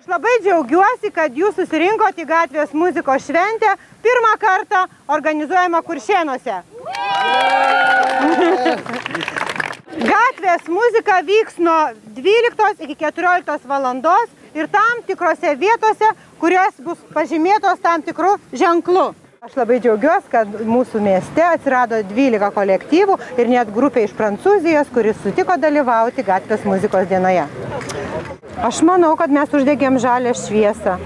Labai džiaugiuosi, kad jūs susirinkote į gatvės muzikos šventę pirmą kartą organizuojama Kuršėnuose. Gatvės muzika vyks nuo 12 iki 14 valandos ir tam tikrose vietose, kurios bus pažymėtos tam tikrų ženklų. Aš labai džiaugiuosi, kad mūsų mieste atsirado 12 kolektyvų ir net grupė iš Prancūzijos, kuris sutiko dalyvauti gatvės muzikos dienoje. Aš manau, kad mes uždegėm žalią šviesą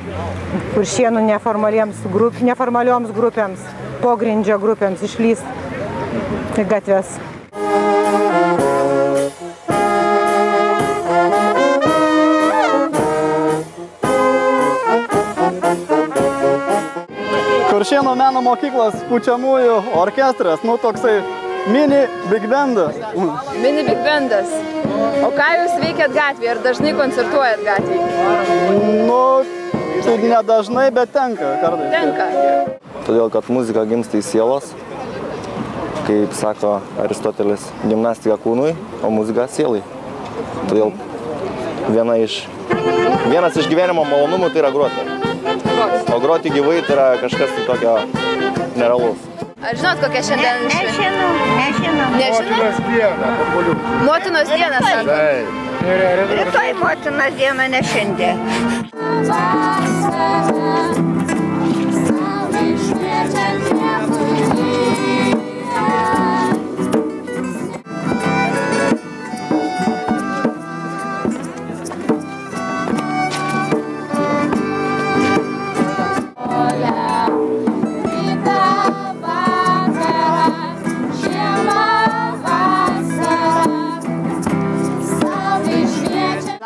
Kuršėnų neformalioms grupėms, pogrindžio grupėms išlys į gatves. Kuršėnų meno mokyklos pučiamųjų orkestras, toksai mini big bandas. Mini big bandas. O ką jūs veikiat gatvėje? Ar dažnai koncertuojat gatvėje? Tai nedažnai, bet tenka kartais. Tenka. Todėl, kad muzika gimsta iš sielos, kaip sako Aristotelis, gimnastika kūnui, o muzika sielai. Todėl vienas iš gyvenimo malonumų tai yra groti. O groti gyvai tai yra kažkas tokio nerealaus. Ar žinot, kokia šiandien šventė? Nežinau. Nežinot? Motinos diena, sako. Rytoj motinos diena, ne šiandien.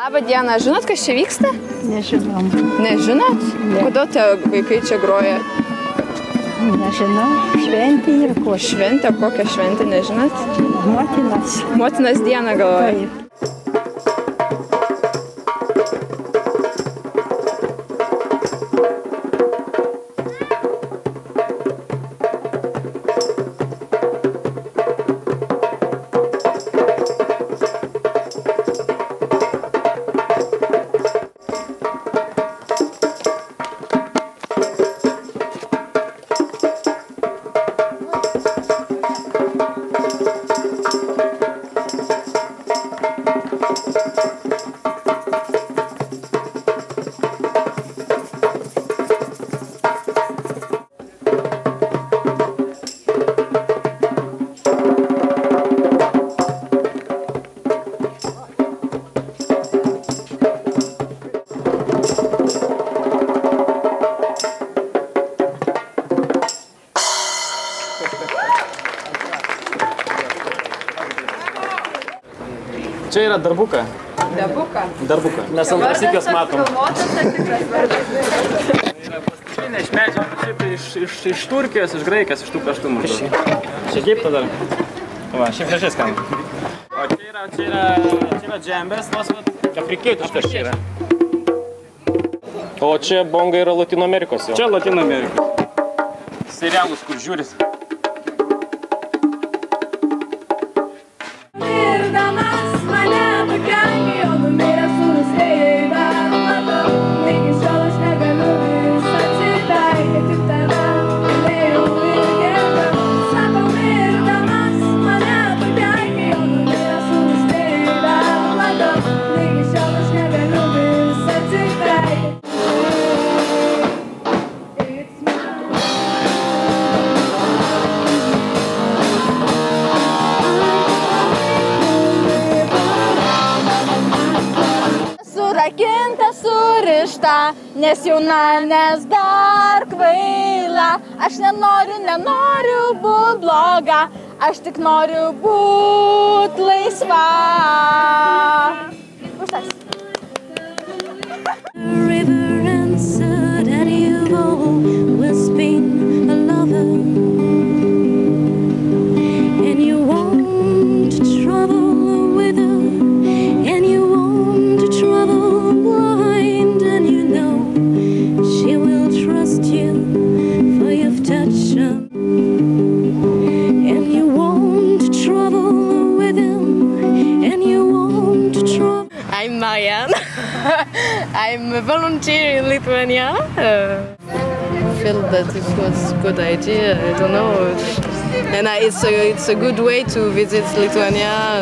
Labą dieną. Žinot, kas čia vyksta? Nežinom. Nežinot? Kodėl tie vaikai čia groja? Nežinau. Šventė ir ko? Šventė? Kokią šventę, nežinot? Motinas. Motinos dieną galvoja. Čia yra darbuka. Darbuka. Mes ant rasyklės matom. Tai yra iš medžio, iš Turkijos, iš Graikijos, iš tų kraštų maždaug. Iš Egipto dar. Va, šiaip gražiai skamba. O čia yra džembės, afrikietiškas čia yra. O čia bonga yra Latino Amerikos jau. Čia Latino Amerikos. Serialus, kur žiūris. Nes jauna, nes dar kvaila, aš nenoriu būt bloga, aš tik noriu būt laisva. Užteks. And you won't Lithuanian. I'm a volunteer in Lithuania. I feel that it was a good idea, I don't know. And it's a good way to visit Lithuania.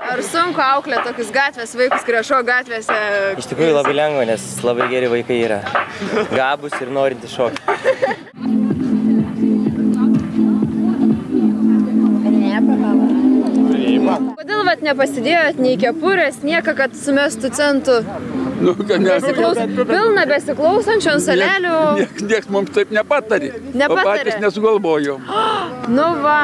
Ar sunku auklėti tokius gatvės vaikus, kurie šoka gatvėse? Iš tikrųjų labai lengva, nes labai geri vaikai yra. Gabūs ir norintys šokti. Kodėl nepasidėjot nei kepurės, nieko, kad sumestų centų? Pilna besiklausančių ant salelių. Niekas mums taip nepatarė. O patys nesugalvojom. Nu va.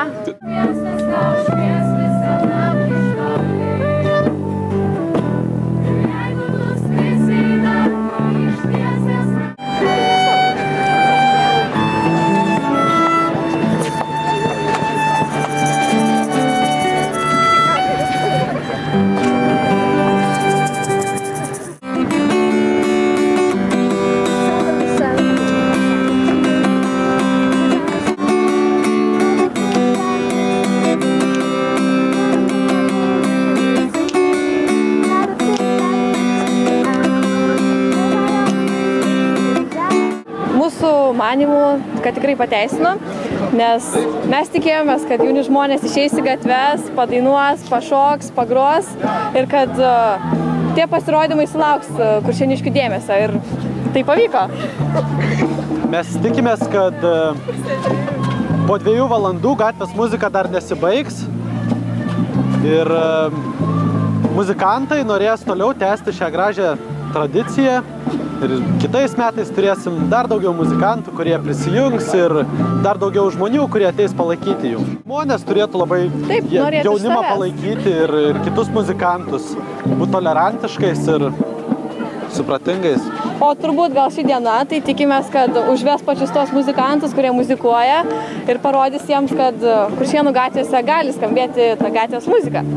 Manimų, kad tikrai pateisino, nes mes tikėjomės, kad jauni žmonės išeis į gatves, padainuos, pašoks, pagros ir kad tie pasirodymai sulauks kuršėniškių dėmesio ir tai pavyko. Mes tikimės, kad po 2 valandų gatvės muzika dar nesibaigs ir muzikantai norės toliau tęsti šią gražią tradiciją. Ir kitais metais turėsim dar daugiau muzikantų, kurie prisijungs ir dar daugiau žmonių, kurie ateis palaikyti jų. Žmonės turėtų labai jaunimą palaikyti ir kitus muzikantus, būti tolerantiškais ir supratingais. O turbūt gal ši diena, tai tikimės, kad užves pačius tos muzikantus, kurie muzikuoja ir parodys jiems, kad Kuršėnų gatvėse gali skambėti ta gatvės muzika.